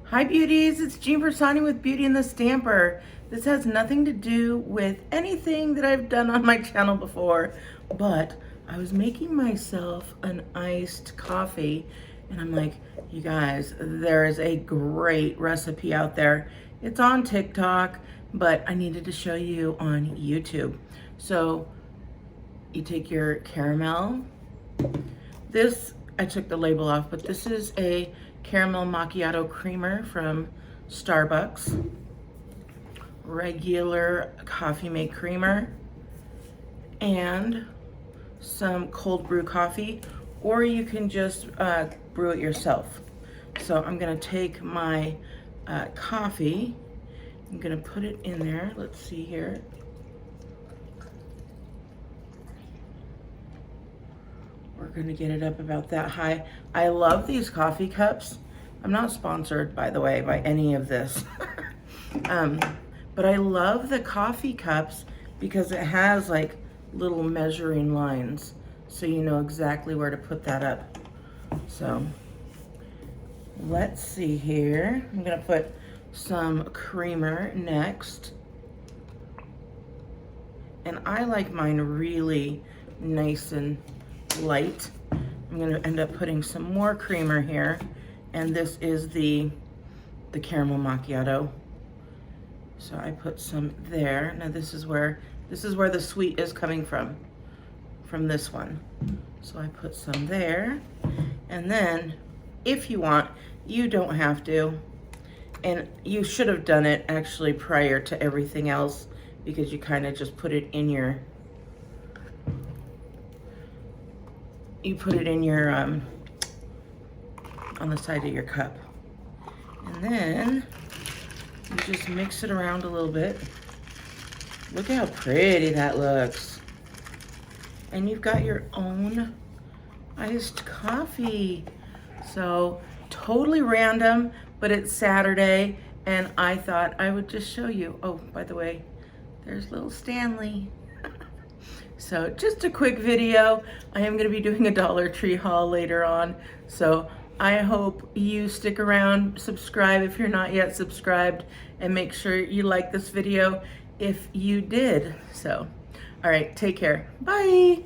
Hi beauties, it's Jean Bersani with Beauty and the Stamper. This has nothing to do with anything that I've done on my channel before, but I was making myself an iced coffee and I'm like, you guys, there is a great recipe out there. It's on TikTok, but I needed to show you on YouTube. So you take your caramel. This, I took the label off, but this is a caramel macchiato creamer from Starbucks. Regular coffee mate creamer and some cold brew coffee, or you can just brew it yourself. So I'm gonna take my coffee, I'm gonna put it in there. Let's see here. We're gonna get it up about that high. I love these coffee cups. I'm not sponsored, by the way, by any of this. But I love the coffee cups because it has like little measuring lines, so you know exactly where to put that up. So let's see here. I'm gonna put some creamer next. And I like mine really nice and light. I'm gonna end up putting some more creamer here, and this is the caramel macchiato. So I put some there. Now this is where the sweet is coming from this one. So I put some there, and then if you want, you don't have to, and you should have done it actually prior to everything else, because you kind of just put it in your on the side of your cup, and then you just mix it around a little bit. Look how pretty that looks. And you've got your own iced coffee. So totally random, but it's Saturday and I thought I would just show you. Oh, by the way, there's little Stanley. So just a quick video. I am gonna be doing a Dollar Tree haul later on. So I hope you stick around, subscribe if you're not yet subscribed, and make sure you like this video if you did. So, all right, take care. Bye.